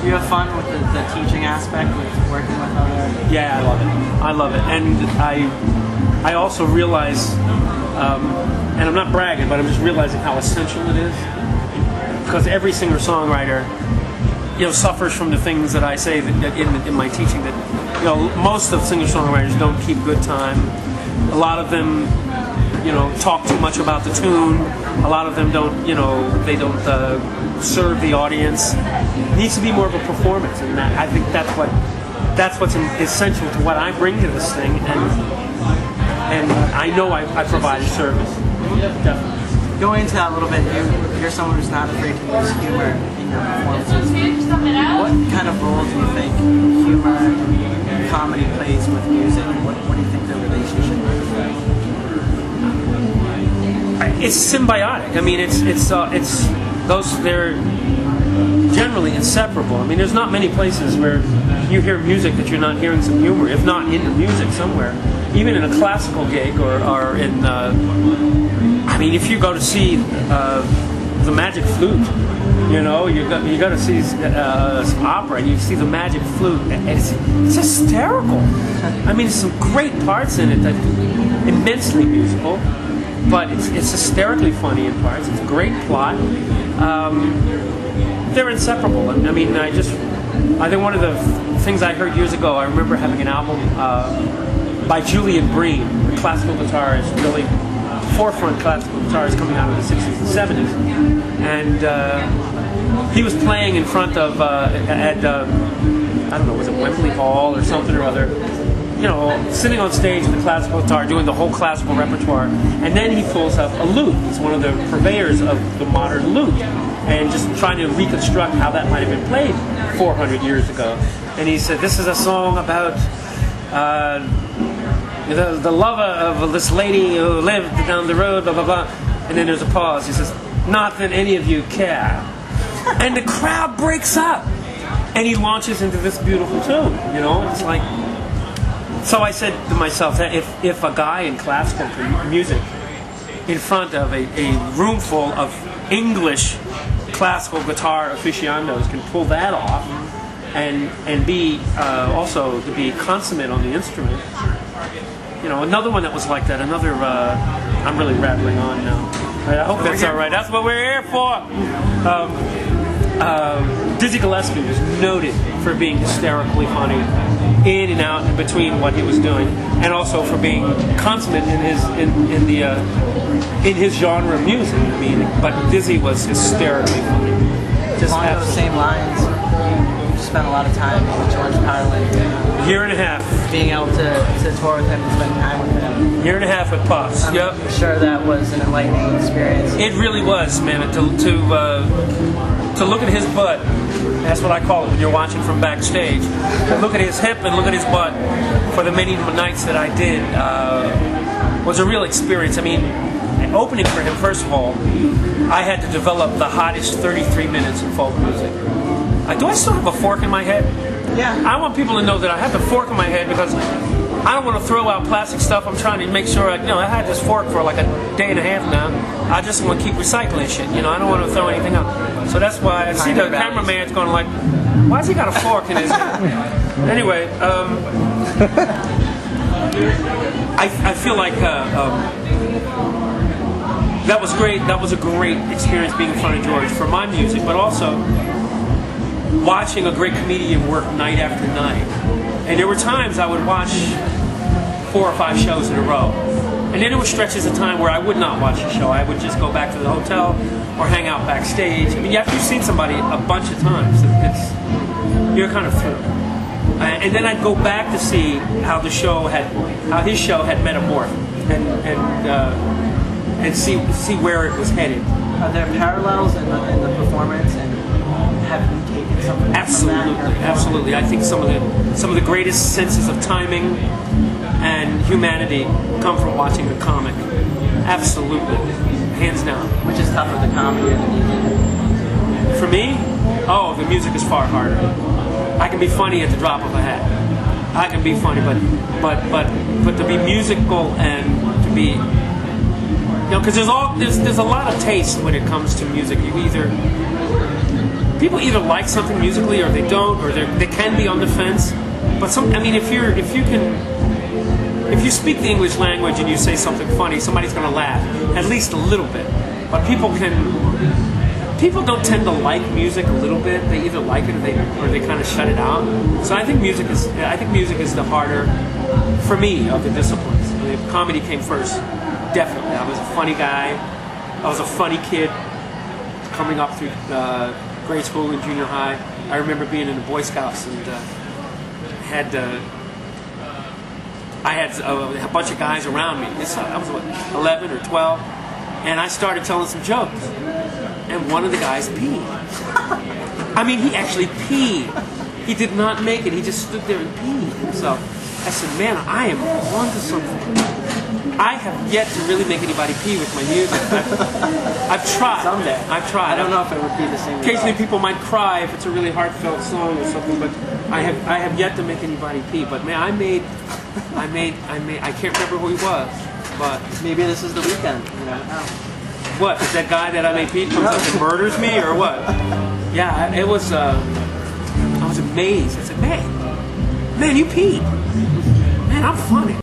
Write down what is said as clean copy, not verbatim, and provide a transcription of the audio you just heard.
Do you have fun with the teaching aspect, with working with other? Yeah, I love it. I love it, and I also realize, and I'm not bragging, but I'm just realizing how essential it is, because every singer-songwriter, suffers from the things that I say that in my teaching, that most of singer-songwriters don't keep good time. A lot of them, talk too much about the tune. A lot of them don't, they don't serve the audience. It needs to be more of a performance, and I think that's what's essential to what I bring to this thing, and I know I provide a service. Definitely. Going into that a little bit, you're someone who's not afraid to use humor in your performances. What kind of role do you think humor and comedy plays with music? What do you think the relationship is? It's symbiotic. I mean, they're generally inseparable. I mean, there's not many places where you hear music that you're not hearing some humor, if not in the music somewhere. Even in a classical gig or in, I mean, if you go to see the Magic Flute, you go to see some opera and you see the Magic Flute, and it's hysterical. I mean, there's some great parts in it that are immensely musical, but it's hysterically funny in parts. It's a great plot. They're inseparable. I mean, I think one of the things I heard years ago, I remember having an album by Julian Breen, the classical guitarist, really forefront classical guitarist coming out of the 60s and 70s. And he was playing in front of, I don't know, was it Wembley Hall or something or other, sitting on stage with a classical guitar, doing the whole classical repertoire, and then he pulls up a lute. He's one of the purveyors of the modern lute, and just trying to reconstruct how that might have been played 400 years ago. And he said, this is a song about the lover of this lady who lived down the road, blah, blah, blah. And then there's a pause. He says, not that any of you care. And the crowd breaks up. And he launches into this beautiful tune, It's like... So I said to myself, if a guy in classical music in front of a room full of English classical guitar aficionados can pull that off and be also to be consummate on the instrument, another one that was like that, I'm really rattling on now. I hope that's all right. That's what we're here for. Dizzy Gillespie was noted for being hysterically funny in and out and between what he was doing, and also for being consummate in his genre of music. I mean, but Dizzy was hysterically funny. Just along those same lines, you spent a lot of time with George Carlin. Year and a half. Being able to tour with him and spend time with him. Year and a half with Puffs. I'm sure that was an enlightening experience. It really was, man. To look at his butt, that's what I call it when you're watching from backstage. Look at his hip and look at his butt for the many nights that I did was a real experience. I mean, opening for him, first of all, I had to develop the hottest 33 minutes in folk music. Do I still have a fork in my head? Yeah. I want people to know that I have the fork in my head because I don't want to throw out plastic stuff. I'm trying to make sure, I had this fork for like a day and a half now. I just want to keep recycling shit, I don't want to throw anything out. So that's why I see the cameraman's going like, why's he got a fork in his hand? Anyway, I feel like that was great. That was a great experience being in front of George for my music, but also watching a great comedian work night after night. And there were times I would watch 4 or 5 shows in a row. And then there were stretches of time where I would not watch a show. I would just go back to the hotel or hang out backstage. I mean, after you've seen somebody a bunch of times, you're kind of through. And then I'd go back to see how his show had metamorphed and see where it was headed. Are there parallels in the performance, and have you taken something Absolutely, from that? absolutely. I think some of the greatest senses of timing and humanity come from watching the comic. Absolutely, hands down. Which is tougher, the comedy or the music? For me, the music is far harder. I can be funny at the drop of a hat. I can be funny, but to be musical and to be, because there's a lot of taste when it comes to music. You either people either like something musically or they don't, or they can be on the fence. But if you speak the English language and you say something funny, somebody's going to laugh at least a little bit. But people don't tend to like music a little bit. They either like it or they kind of shut it out. So I think music is the harder, for me, of the disciplines. I mean, comedy came first, definitely. I was a funny guy. I was a funny kid coming up through grade school and junior high. I remember being in the Boy Scouts and I had a bunch of guys around me. I was 11 or 12, and I started telling some jokes. And one of the guys peed. I mean, he actually peed. He did not make it. He just stood there and peed himself. I said, man, I am onto something. I have yet to really make anybody pee with my music. I've tried. Someday. I've tried. I don't know if it would be the same. Occasionally people might cry if it's a really heartfelt song or something, but I have yet to make anybody pee. But man, I can't remember who he was, but maybe this is the weekend. You never know. What? Is that guy that I made pee comes up and murders me or what? Yeah, it was. I was amazed. I said, man, you peed. Man, I'm funny.